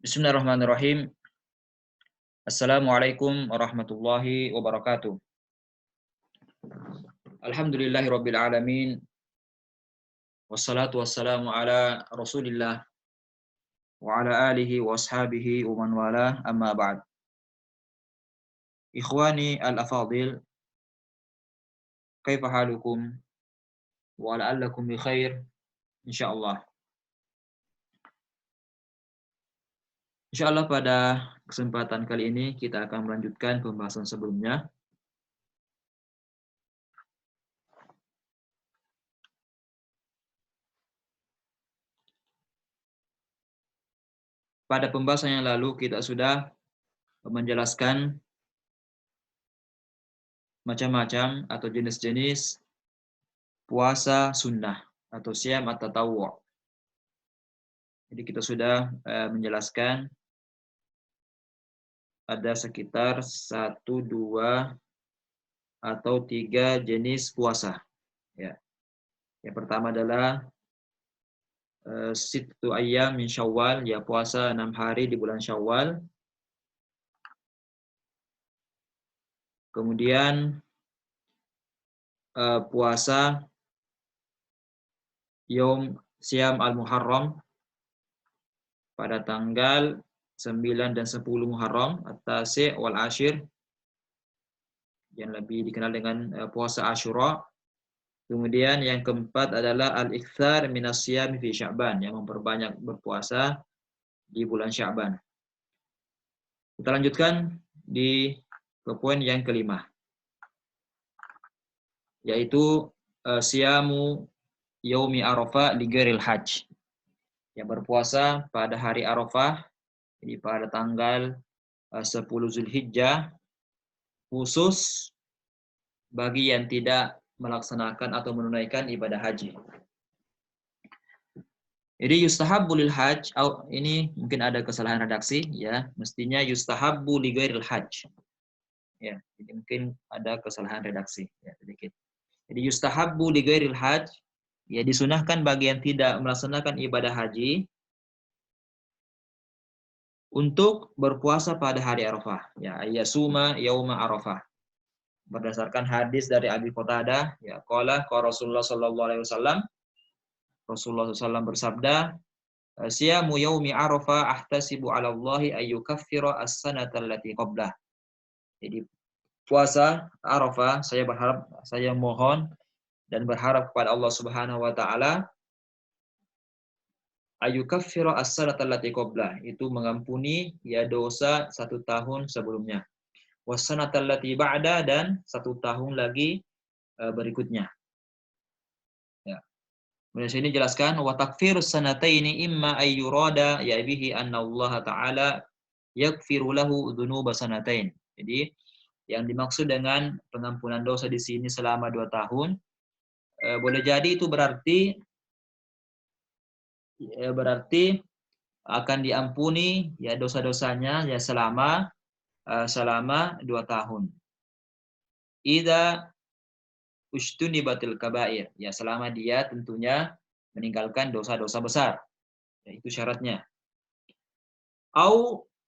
Bismillahirrahmanirrahim. Assalamualaikum warahmatullahi wabarakatuh. Alhamdulillahirabbil alamin. Wassalatu wassalamu ala Rasulillah wa ala alihi wa ashabihi wa man walah, amma ba'd. Ikhwani al-afadil, kaifa halukum wa la'allakum bi khair insyaallah. Insyaallah pada kesempatan kali ini kita akan melanjutkan pembahasan sebelumnya. Pada pembahasan yang lalu kita sudah menjelaskan macam-macam atau jenis-jenis puasa sunnah atau siyam at-tatawwu'. Jadi kita sudah menjelaskan ada sekitar 1, 2, atau 3 jenis puasa. Ya. Yang pertama adalah sittu ayyam min Syawal, ya puasa 6 hari di bulan Syawal. Kemudian puasa Yaum Siyam al-Muharram pada tanggal 9 dan 10 Muharram, at-Tasi' wal Ashir, yang lebih dikenal dengan puasa Asyura. Kemudian yang keempat adalah al-iktsar minas siyam fi Sya'ban, yang memperbanyak berpuasa di bulan Sya'ban. Kita lanjutkan ke poin yang kelima, yaitu siyamu yaumi Arafah li ghairil hajj, yang berpuasa pada hari Arafah, jadi pada tanggal 10 Zulhijjah, khusus bagi yang tidak melaksanakan atau menunaikan ibadah haji. Jadi yustahabbu lil hajj, ini mungkin ada kesalahan redaksi ya, mestinya yustahabbu li ghairil hajj. Ya, jadi mungkin ada kesalahan redaksi ya sedikit. Jadi yustahabbu li ghairil hajj, ya disunahkan bagi yang tidak melaksanakan ibadah haji untuk berpuasa pada hari Arafah, ya ayyasuma yauma Arafah. Berdasarkan hadis dari Abi Qatadah, ya qala Rasulullah sallallahu alaihi wasallam, Rasulullah SAW bersabda, siyamu yaumi Arafah ahtasibu 'ala Allahi ay yukaffira as-sanata allati qablah. Jadi puasa Arafah, saya mohon dan berharap kepada Allah Subhanahu wa taala ay yukaffira as-sanata allati qablah, itu mengampuni ya dosa 1 tahun sebelumnya. Was-sanata allati ba'da, dan 1 tahun lagi berikutnya. Ya. Kemudian sini jelaskan wa takfirus sanataini imma ay yurada ya bihi anna Allah taala yaghfiru lahu dzunuba sanatain. Jadi yang dimaksud dengan pengampunan dosa di sini selama 2 tahun, boleh jadi itu berarti akan diampuni ya dosa-dosanya ya selama 2 tahun. Idza ustunibatil kaba'ir, ya selama dia tentunya meninggalkan dosa-dosa besar. Ya, itu syaratnya.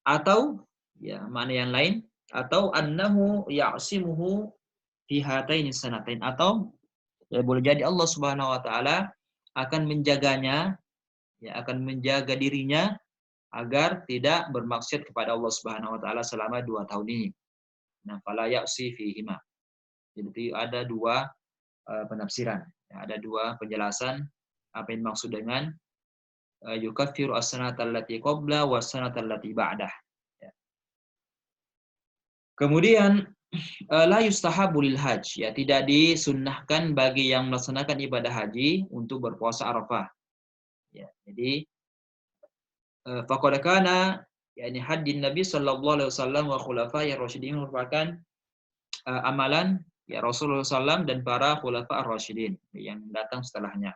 Atau ya mana yang lain, atau annahu ya'simuhu fi hataini sanatain, atau ya boleh jadi Allah Subhanahu wa taala akan menjaganya, ya akan menjaga dirinya agar tidak bermaksiat kepada Allah Subhanahu wa taala selama 2 tahun ini. Nah, fala ya'si fihima. Jadi ada 2 penafsiran, ya, ada 2 penjelasan apa yang dimaksud dengan yukaffiru as-sanata allati qabla was-sanata allati ba'dah. Ya. Kemudian la yustahabu lil hajj, ya tidak disunnahkan bagi yang melaksanakan ibadah haji untuk berpuasa Arafah. Ya, jadi faqad kana yakni hadin Nabi sallallahu alaihi wasallam wa khulafa'ir rasyidin, merupakan amalan ya Rasulullah SAW dan para khulafa ar-rasyidin yang datang setelahnya.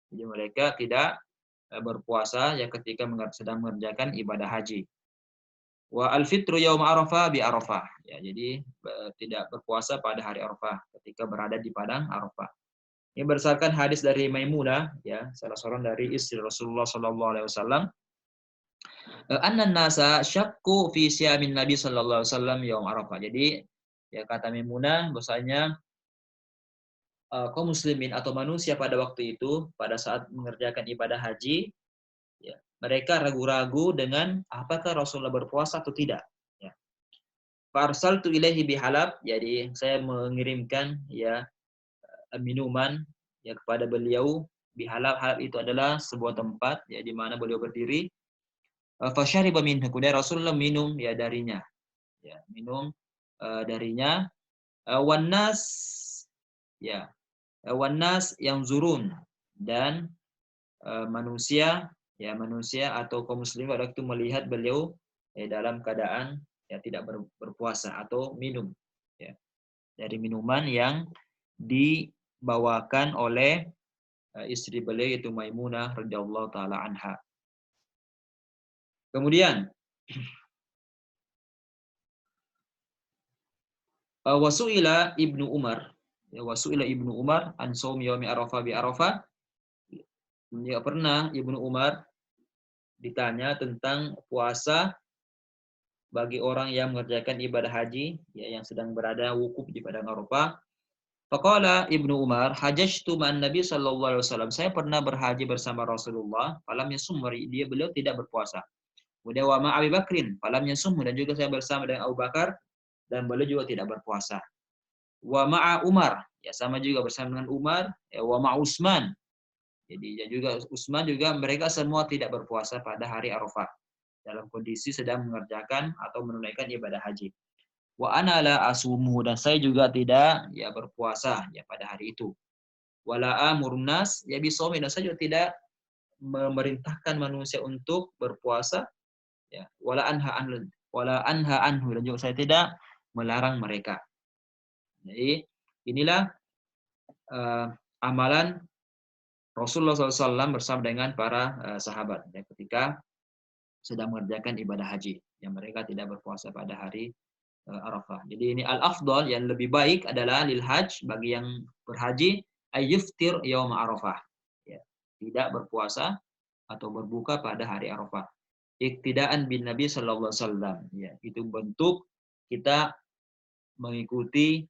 Jadi mereka tidak berpuasa ya ketika sedang mengerjakan ibadah haji. Wa al-fitru yaum Arafah bi Arafah. Ya, jadi tidak berpuasa pada hari Arafah ketika berada di padang Arafah. Ini berdasarkan hadis dari Maimunah, ya, salah seorang dari istri Rasulullah sallallahu alaihi wasallam. Anna nasa syakku fi siyamin Nabi sallallahu alaihi wasallam yaum Arafah. Jadi ya kata Maimunah bahwasanya kaum muslimin atau manusia pada waktu itu pada saat mengerjakan ibadah haji ya, mereka ragu-ragu dengan apakah Rasulullah berpuasa atau tidak. Ya. Farsaltu ilaihi bihalab, jadi saya mengirimkan ya minuman ya kepada beliau bihalab. Halab itu adalah sebuah tempat ya di mana beliau berdiri. Fasyariba minhu, kemudian Rasulullah minum ya darinya. Ya, minum darinya. Wanas ya, wanas yang zurun, dan manusia ya manusia atau kaum muslim pada waktu melihat beliau dalam keadaan ya tidak berpuasa atau minum ya dari minuman yang dibawakan oleh istri beliau yaitu Maimunah radhiyallahu taala anha. Kemudian wasuila Ibnu Umar, ya wasuila Ibnu Umar an shaum yaumi Arafah bi Arafah. Ya pernah Ibnu Umar ditanya tentang puasa bagi orang yang mengerjakan ibadah haji ya yang sedang berada wukuf di padang Arafah. Faqala Ibnu Umar, hajjtu ma'an Nabi sallallahu alaihi wasallam. Saya pernah berhaji bersama Rasulullah, falam yasum, beliau tidak berpuasa. Kemudian wa ma Abi Bakrin, falam yasum, dan juga saya bersama dengan Abu Bakar dan beliau juga tidak berpuasa. Wa ma'a Umar, ya sama juga bersama dengan Umar, ya wa ma Utsman. Jadi ya juga Utsman juga mereka semua tidak berpuasa pada hari Arafah dalam kondisi sedang mengerjakan atau menunaikan ibadah haji. Wa ana la asumuhu, dan saya juga tidak ya berpuasa ya pada hari itu. Wala amurnas ya bisomi, dan saya juga tidak memerintahkan manusia untuk berpuasa ya. Wala anha anhu, dan juga saya tidak melarang mereka. Jadi inilah amalan Rasulullah SAW bersama dengan para sahabat ya, ketika sedang mengerjakan ibadah haji yang mereka tidak berpuasa pada hari Arafah. Jadi ini al-afdal, yang lebih baik adalah lil hajj, bagi yang berhaji, ayyuftir yaum Arafah. Ya, tidak berpuasa atau berbuka pada hari Arafah. Iktidaan bin Nabi sallallahu alaihi wasallam. Ya, itu bentuk kita mengikuti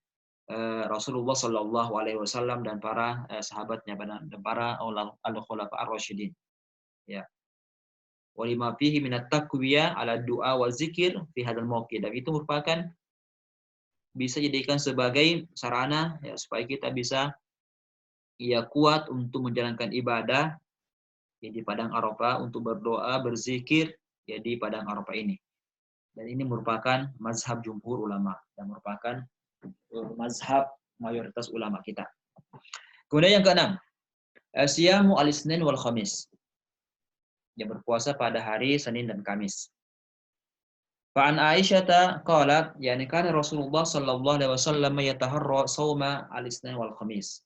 Rasulullah sallallahu alaihi wasallam dan para sahabatnya dan para al-khulafa ar-rasyidin. Ya. Walima fihi minat taqwiyah ala du'a wa zikir fi hadzal mauqid. Dan itu merupakan bisa jadikan sebagai sarana ya, supaya kita bisa ya kuat untuk menjalankan ibadah ya, di padang Arafah, untuk berdoa, berzikir ya di padang Arafah ini. Dan ini merupakan mazhab jumhur ulama dan merupakan mazhab mayoritas ulama kita. Kemudian yang keenam, siyamu al-Itsnin wal Khamis. Yang berpuasa pada hari Senin dan Kamis. Fa'an Aisyah qalat, yani kana Rasulullah sallallahu alaihi wasallam yataharra shauma al-Itsnin wal Khamis.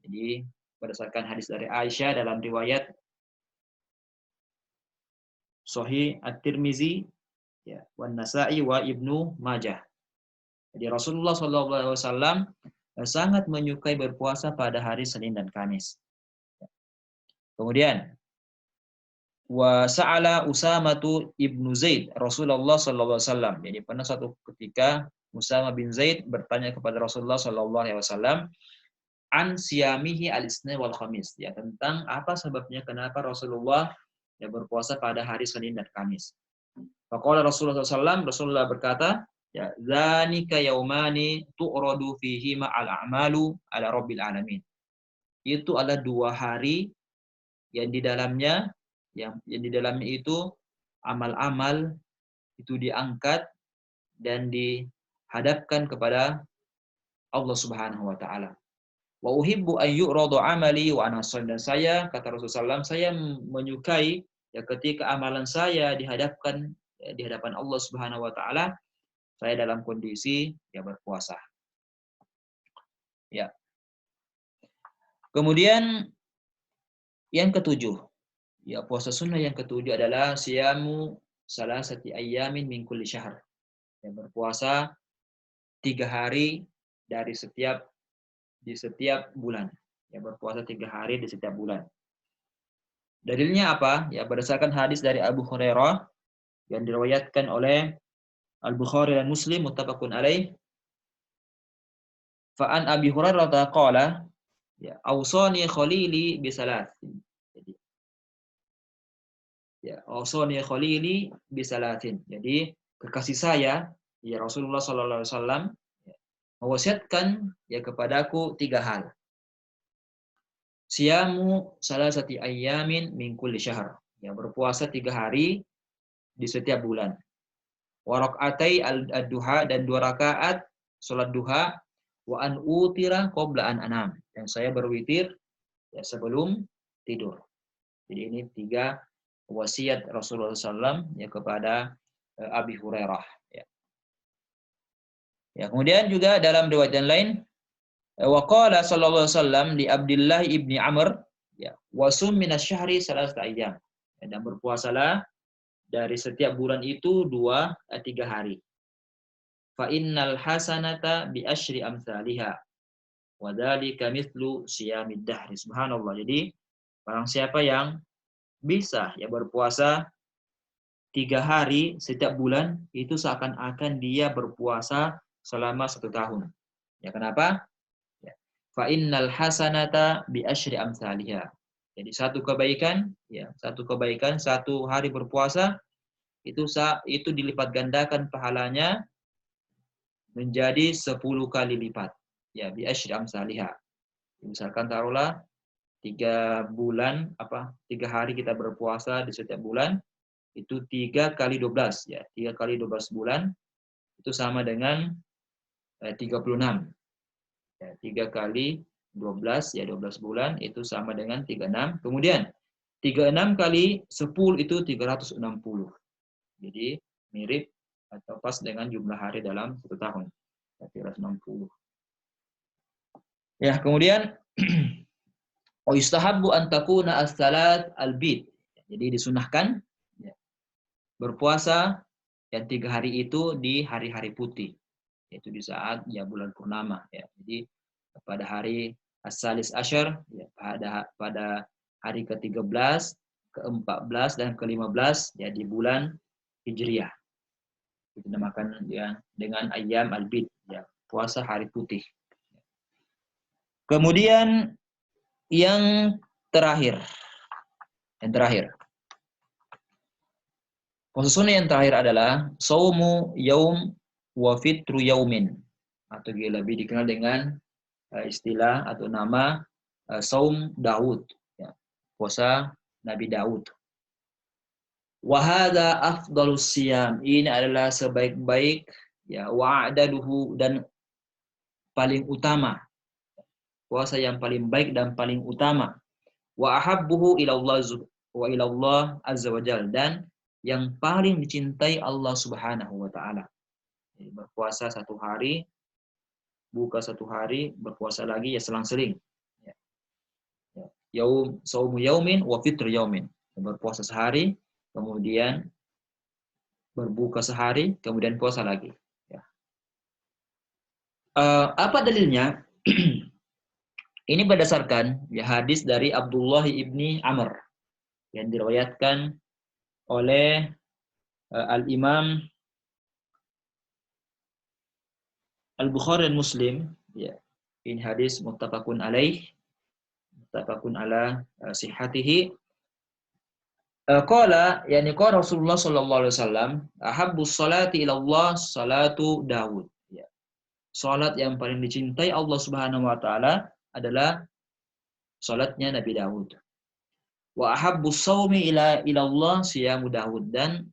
Jadi berdasarkan hadis dari Aisyah dalam riwayat Sahih At-Tirmizi ya, wan Nasa'i wa Ibnu Majah. Jadi Rasulullah sallallahu alaihi wasallam sangat menyukai berpuasa pada hari Senin dan Kamis. Kemudian wa sa'ala Usamatu ibnu Zaid Rasulullah sallallahu alaihi wasallam. Jadi pernah suatu ketika Usama bin Zaid bertanya kepada Rasulullah sallallahu alaihi wasallam an siyamihi al-Itsnin wal Khamis, ya tentang apa sebabnya kenapa Rasulullah ya berpuasa pada hari Senin dan Kamis. Faqala Rasulullah sallallahu, Rasulullah berkata, ya zanika yaumani tu'radu fihi ma'al a'malu ala rabbil alamin. Itu adalah 2 hari yang di dalamnya yang di dalamnya itu amal-amal itu diangkat dan dihadapkan kepada Allah Subhanahu wa taala. Wa uhibbu an yu'radu amali wa ana shaim, dan saya kata Rasulullah SAW, saya menyukai ya ketika amalan saya dihadapkan ya, di hadapan Allah Subhanahu wa taala, saya dalam kondisi ya berpuasa. Ya. Kemudian yang ketujuh, ya puasa sunnah yang ketujuh adalah siyamu salasati ayyamin min kulli syahr. Yang berpuasa 3 hari dari setiap bulan. Yang berpuasa 3 hari di setiap bulan. Dalilnya apa? Ya, berdasarkan hadis dari Abu Hurairah yang diriwayatkan oleh Al-Bukhari dan Muslim muttafaqun alaih. Fa'an Abi Hurairah qala, ya, awsani khalili bisalatin. Jadi, ya, awsani khalili bisalatin. Jadi, kekasih saya, ya Rasulullah sallallahu alaihi wasallam, ya, mewasiatkan ya kepadaku 3 hal. Siyamu salasati ayyamin min kulli syahr. Ya, berpuasa 3 hari di setiap bulan. Wa rak'atai ad-duha, dan 2 rakaat salat duha, wa an utira qabla an anam, dan saya berwitir ya sebelum tidur. Jadi ini 3 wasiat Rasulullah SAW ya kepada Abi Hurairah. Ya. Ya, kemudian juga dalam riwayat yang lain, wa qala sallallahu alaihi wasallam li Abdullah ibni Amr, ya, wasum minasyahri salasata ayyam. Ya, dan berpuasalah dari setiap bulan itu 3 hari. Fa innal hasanata bi asyri amsalihha wa dzalika mithlu siyamid dahri. Subhanallah. Jadi barang siapa yang bisa ya berpuasa 3 hari setiap bulan, itu seakan-akan dia berpuasa selama 1 tahun. Ya, kenapa? Ya. Fa innal hasanata bi asyri amsalihha. Jadi satu kebaikan, ya, satu hari berpuasa itu dilipat gandakan pahalanya menjadi 10 kali lipat. Ya, bi asyri amsalihha. Misalkan taruhlah 3 hari kita berpuasa di setiap bulan, itu 3 kali 12, ya. 3 kali 12 bulan itu sama dengan 36. Ya, 3 kali 12, ya 12 bulan itu sama dengan 36. Kemudian 36 kali 10 itu 360. Jadi mirip atau pas dengan jumlah hari dalam 1 tahun. 360. Ya, kemudian yustahabbu an takuna as-salat al-bid. Jadi disunahkan ya, berpuasa yang 3 hari itu di hari-hari putih, yaitu di saat ya bulan purnama. Ya. Jadi pada hari as-salis asyar, ya, pada hari ke-13, ke-14 dan ke-15 ya di bulan Hijriah. Itu dinamakan ya dengan ayyam al-bid, ya, puasa hari putih. Kemudian yang terakhir. Puasa sunnah yang terakhir adalah saumu yaum wa fitru yaumin, atau lebih dikenal dengan istilah atau nama saum Daud, ya, puasa Nabi Daud. Wa hadza afdhalus siyam, ini adalah sebaik-baik ya wa'adaduhu, dan paling utama, puasa yang paling baik dan paling utama. Wa ahabbuhu ila Allah azza wa jalla, dan yang paling dicintai Allah Subhanahu wa taala. Berpuasa 1 hari, buka 1 hari, berpuasa lagi ya selang-seling. Ya. Saumu yaumin wa fitr yaumin. Berpuasa sehari, kemudian berbuka sehari, kemudian puasa lagi. Ya. Apa dalilnya? Ini berdasarkan ya hadis dari Abdullah ibni Amr yang diriwayatkan oleh Al-Imam Al-Bukhari dan Muslim, ya. Ini hadis muttafaqun alaih, muttafaqun ala sihhatihi. Qala, yani qala Rasulullah sallallahu alaihi wasallam, ahabbus salati ila Allah salatu Daud. Ya. Salat yang paling dicintai Allah Subhanahu wa taala adalah salatnya Nabi Daud. Wa ahabbus shaumi ila Allah siyamu Daud, dan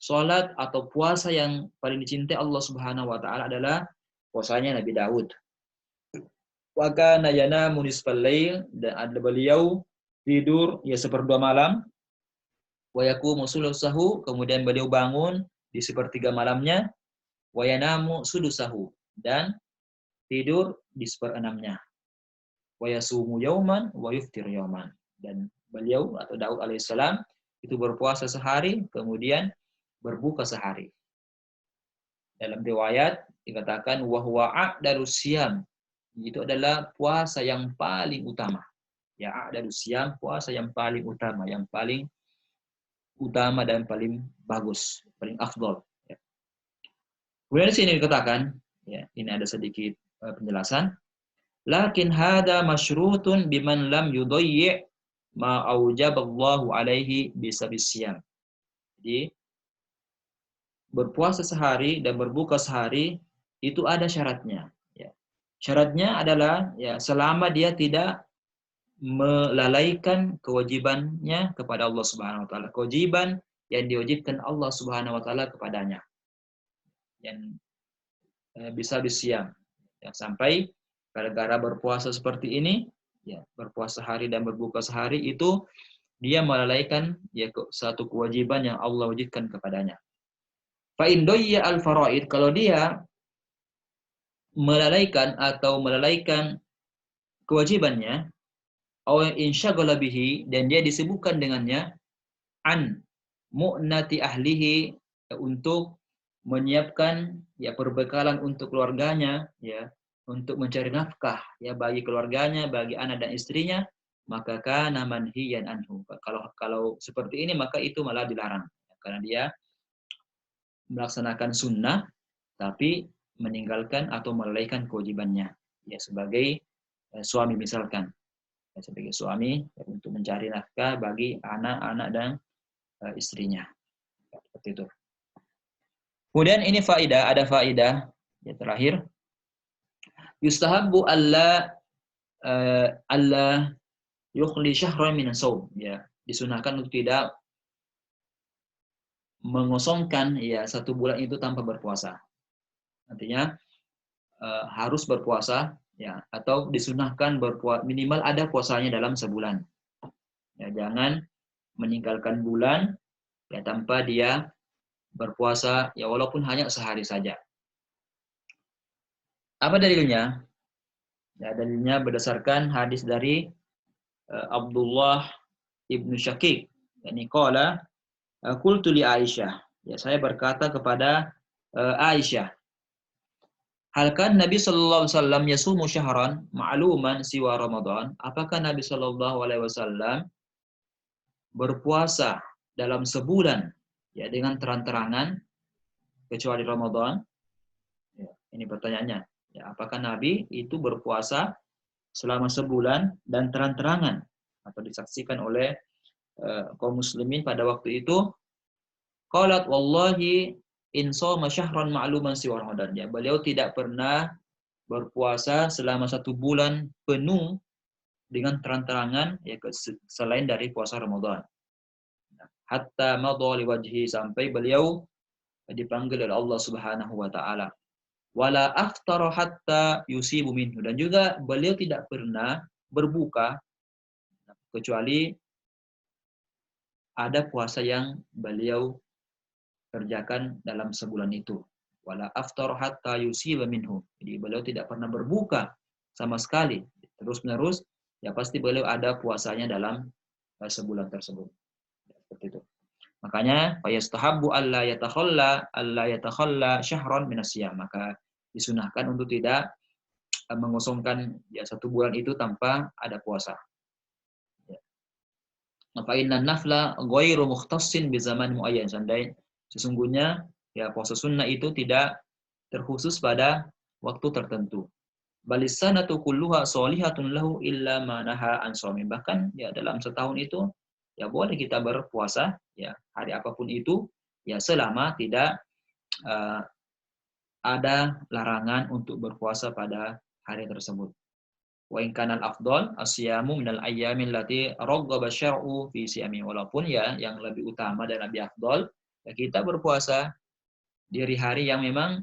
salat atau puasa yang paling dicintai Allah Subhanahu wa taala adalah puasanya Nabi Daud. Wa kana yanamu nisfal lail, dan ada beliau tidur ya 1/2 malam. Wa yaqumu sulusahu, kemudian beliau bangun di 1/3 malamnya. Wa yanamu sudusahu, dan tidur di 1/6-nya. Wa yasumu yauman wa yuftir yauman, dan beliau atau Daud alaihissalam itu berpuasa sehari, kemudian berbuka sehari. Dalam riwayat dikatakan wa huwa a'dalus siyam, itu adalah puasa yang paling utama. Ya, a'dadus siyam, puasa yang paling utama dan paling bagus, paling afdol. Ya. Kemudian di sini dikatakan, ya, ini ada sedikit penjelasan. Lakin hada masyrutun biman lam yudayyi' ma aujaballahu alaihi bisabis siyam. Jadi berpuasa sehari dan berbuka sehari itu ada syaratnya. Ya. Syaratnya adalah ya selama dia tidak melalaikan kewajibannya kepada Allah Subhanahu wa taala. Kewajiban yang diwajibkan Allah Subhanahu wa taala kepadanya. Yang bisa disiam. Ya, sampai gara-gara berpuasa seperti ini, ya, berpuasa hari dan berbuka sehari itu dia melalaikan ya satu kewajiban yang Allah wajibkan kepadanya. Fa in doyya al faraid, kalau dia melalaikan kewajibannya, aw insyaghala bihi, dan dia disibukkan dengannya, an mu'nati ahlihi, untuk menyiapkan ya perbekalan untuk keluarganya, ya, untuk mencari nafkah ya bagi keluarganya, bagi anak dan istrinya, maka kana manhiyan anhu. Kalau seperti ini maka itu malah dilarang, karena dia melaksanakan sunnah tapi meninggalkan atau melalaikan kewajibannya, ya, sebagai suami misalkan, ya, sebagai suami ya, untuk mencari nafkah bagi anak-anak dan istrinya, ya, seperti itu. Kemudian ini ada faidah ya terakhir, yustahabbu alla yukhli syahran min shaum, ya, disunahkan untuk tidak mengosongkan ya satu bulan itu tanpa berpuasa. Artinya harus berpuasa ya, atau disunahkan berpuasa minimal ada puasanya dalam sebulan. Ya, jangan meninggalkan bulan ya tanpa dia berpuasa ya walaupun hanya sehari saja. Apa dalilnya? Ya, dalilnya berdasarkan hadis dari Abdullah ibnu Syakik. Yani qala qultu li Aisyah. Ya, saya berkata kepada Aisyah, hal kan Nabi sallallahu alaihi wasallam yasumu syahran ma'luman siwa Ramadan? Apakah Nabi sallallahu alaihi wasallam berpuasa dalam sebulan ya dengan terang-terangan kecuali Ramadan? Ya, ini pertanyaannya. Ya, apakah Nabi itu berpuasa selama sebulan dan terang-terangan atau disaksikan oleh kaum muslimin pada waktu itu? Qalat wallahi in shoma syahran ma'luman siwa Ramadan. Ya, beliau tidak pernah berpuasa selama satu bulan penuh dengan terang-terangan ya selain dari puasa Ramadan. Hatta madha liwajhi, sampai beliau dipanggil oleh Allah Subhanahu wa taala. Wala aftara hatta yusibu minhu, dan juga beliau tidak pernah berbuka kecuali ada puasa yang beliau kerjakan dalam sebulan itu. Wala aftar hatta yusiba minhu. Jadi beliau tidak pernah berbuka sama sekali. Terus-menerus ya pasti beliau ada puasanya dalam sebulan tersebut. Seperti itu. Makanya fayastahabbu alla yatakhalla syahran minas siyam. Maka disunahkan untuk tidak mengosongkan ya satu bulan itu tanpa ada puasa. Fa inna nafla ghairu mukhtassin bi zaman muayyan. Sesungguhnya ya puasa sunnah itu tidak terkhusus pada waktu tertentu. Balisanatu kulluha sholihatun lahu illa ma naha an shaumi. Bahkan ya dalam setahun itu ya boleh kita berpuasa ya hari apapun itu ya selama tidak ada larangan untuk berpuasa pada hari tersebut. Wa in kana al-afdal as-siyamu minal ayyamil lati raghaba syar'u fi siyami. Walaupun ya yang lebih utama dan lebih afdal ya kita berpuasa di hari-hari yang memang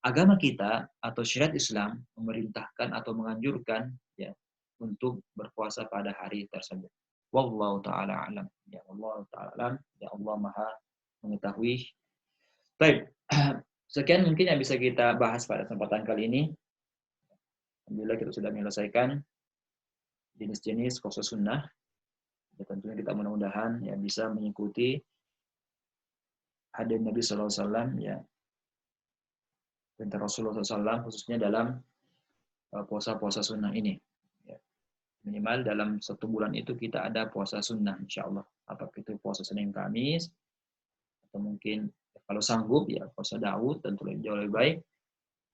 agama kita atau syariat Islam memerintahkan atau menganjurkan ya untuk berpuasa pada hari tersebut. Wallahu taala alam. Ya Allah taala alam, ya Allah Maha mengetahui. Baik. Sekian mungkin yang bisa kita bahas pada kesempatan kali ini. Alhamdulillah kita sudah menyelesaikan jenis-jenis puasa sunnah. Ya, tentunya kita mudah-mudahan ya bisa mengikuti hadis Nabi Sallallahu Alaihi Wasallam ya, perintah Rasulullah SAW khususnya dalam puasa-puasa sunnah ini. Ya. Minimal dalam 1 bulan itu kita ada puasa sunnah insya Allah. Apakah itu puasa Senin Kamis, atau mungkin kalau sanggup ya puasa Daud, tentu jauh lebih baik.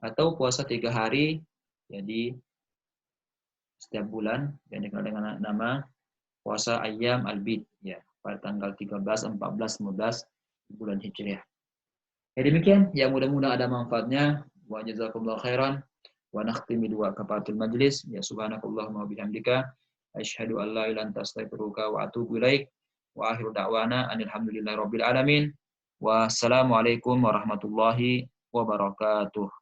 Atau puasa 3 hari, jadi setiap bulan yang dikenal dengan nama puasa Ayyam Al-Bid ya, pada tanggal 13, 14, 15 bulan Hijriah. Ya demikian, ya mudah-mudahan ada manfaatnya. Wa jazakumullahu khairan. Wa nakhtimu dua kafatul majlis. Ya subhanakallahumma wa bihamdika asyhadu an la ilaha illa anta astaghfiruka wa atubu ilaik. Wa akhiru da'wana anil hamdulillahi rabbil alamin. Wassalamualaikum warahmatullahi wabarakatuh.